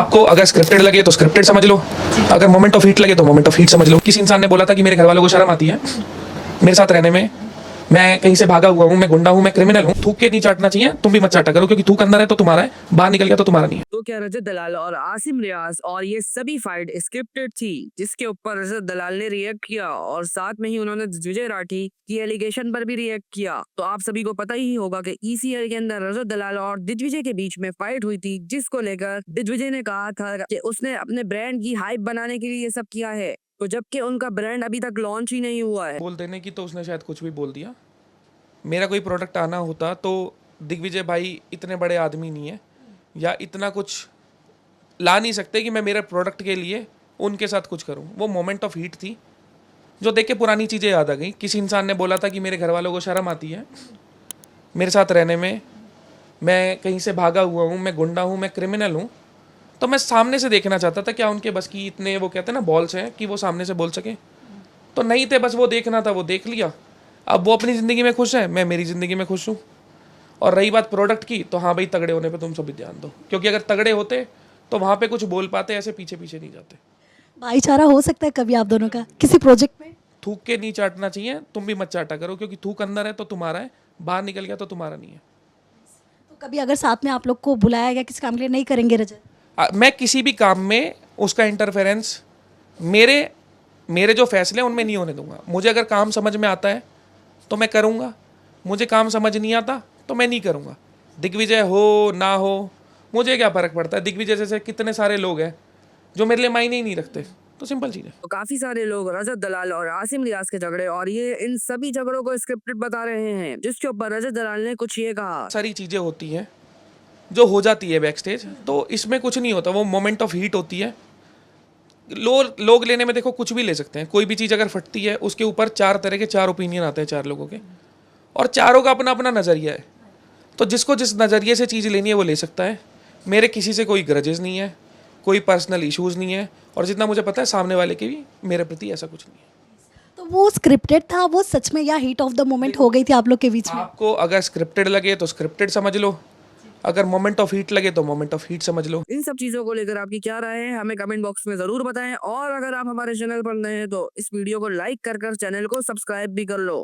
आपको अगर स्क्रिप्टेड लगे तो स्क्रिप्टेड समझ लो, अगर मोमेंट ऑफ हीट लगे तो मोमेंट ऑफ हीट समझ लो। किसी इंसान ने बोला था कि मेरे घर वालों को शर्म आती है मेरे साथ रहने में, मैं कहीं से भागा हुआ हूँ, मैं गुंडा हूँ, मैं क्रिमिनल हूँ, थूक के नहीं चाटना चाहिए, तुम भी मत चाटा करो, क्योंकि थूक अंदर है तो तुम्हारा है, बाहर निकल गया तो तुम्हारा नहीं है। तो क्या रजत दलाल और आसिम रियाज और ये सभी फाइट स्क्रिप्टेड थी, जिसके ऊपर रजत दलाल ने रिएक्ट किया और साथ में ही उन्होंने दिग्विजय राठी की एलिगेशन पर भी रिएक्ट किया। तो आप सभी को पता ही होगा कि ईसीएल के अंदर रजत दलाल और दिग्विजय के बीच में फाइट हुई थी, जिसको लेकर दिग्विजय ने कहा था कि उसने अपने ब्रांड की हाइप बनाने के लिए ये सब किया है, तो जबकि उनका ब्रांड अभी तक लॉन्च ही नहीं हुआ है। बोल देने की तो उसने शायद कुछ भी बोल दिया। मेरा कोई प्रोडक्ट आना होता तो दिग्विजय भाई इतने बड़े आदमी नहीं है या इतना कुछ ला नहीं सकते कि मैं मेरे प्रोडक्ट के लिए उनके साथ कुछ करूं। वो मोमेंट ऑफ हीट थी जो देख के पुरानी चीज़ें याद आ गई। किसी इंसान ने बोला था कि मेरे घर वालों को शर्म आती है मेरे साथ रहने में, मैं कहीं से भागा हुआ हूँ, मैं गुंडा हूँ, मैं क्रिमिनल हूँ, तो मैं सामने से देखना चाहता था क्या उनके बस की इतने वो कहते हैं ना बॉल्स हैं कि वो सामने से बोल सके। तो नहीं थे, बस वो देखना था, वो देख लिया। अब वो अपनी ज़िंदगी में खुश है, मैं मेरी ज़िंदगी में खुश हूँ। और रही बात प्रोडक्ट की, तो हाँ भाई तगड़े होने पे तुम सभी ध्यान दो, क्योंकि अगर तगड़े होते तो वहाँ पे कुछ बोल पाते, ऐसे पीछे पीछे नहीं जाते। भाईचारा हो सकता है कभी आप दोनों का किसी प्रोजेक्ट में? थूक के नहीं चाटना चाहिए, तुम भी मत चाटा करो, क्योंकि थूक अंदर है तो तुम्हारा है, बाहर निकल गया तो तुम्हारा नहीं है। तो कभी अगर साथ में आप लोग को बुलाया गया किसी काम के लिए, नहीं करेंगे रजत? मैं किसी भी काम में उसका इंटरफेरेंस मेरे मेरे जो फैसले हैं उनमें नहीं होने दूंगा। मुझे अगर काम समझ में आता है तो मैं करूँगा, मुझे काम समझ नहीं आता तो मैं नहीं करूँगा। दिग्विजय हो ना हो मुझे क्या फ़र्क पड़ता है। दिग्विजय जैसे कितने सारे लोग हैं जो मेरे लिए मायने ही नहीं रखते, तो सिंपल चीज़ है। तो काफी सारे लोग रजत दलाल और आसिम रियाज के झगड़े और ये इन सभी झगड़ों को स्क्रिप्टेड बता रहे हैं, जिसके ऊपर रजत दलाल ने कुछ ये कहा। सारी चीज़ें होती हैं जो हो जाती है बैक स्टेज, तो इसमें कुछ नहीं होता, वो मोमेंट ऑफ हीट होती है। लोग लेने में देखो कुछ भी ले सकते हैं। कोई भी चीज़ अगर फटती है उसके ऊपर चार तरह के चार ओपिनियन आते हैं, चार लोगों के, और चारों का अपना अपना नज़रिया है। तो जिसको जिस नज़रिए से चीज़ लेनी है वो ले सकता है। मेरे किसी से कोई ग्रजेस नहीं है, कोई पर्सनल इश्यूज़ नहीं है, और जितना मुझे पता है सामने वाले के भी मेरे प्रति ऐसा कुछ नहीं है। तो वो स्क्रिप्टेड था, वो सच में या हीट ऑफ द मोमेंट हो गई थी आप लोग के बीच में? आपको अगर स्क्रिप्टेड लगे तो स्क्रिप्टेड समझ लो, अगर मोमेंट ऑफ हीट लगे तो मोमेंट ऑफ हीट समझ लो। इन सब चीजों को लेकर आपकी क्या राय है, हमें कमेंट बॉक्स में जरूर बताएं। और अगर आप हमारे चैनल पर नए हैं तो इस वीडियो को लाइक कर चैनल को सब्सक्राइब भी कर लो।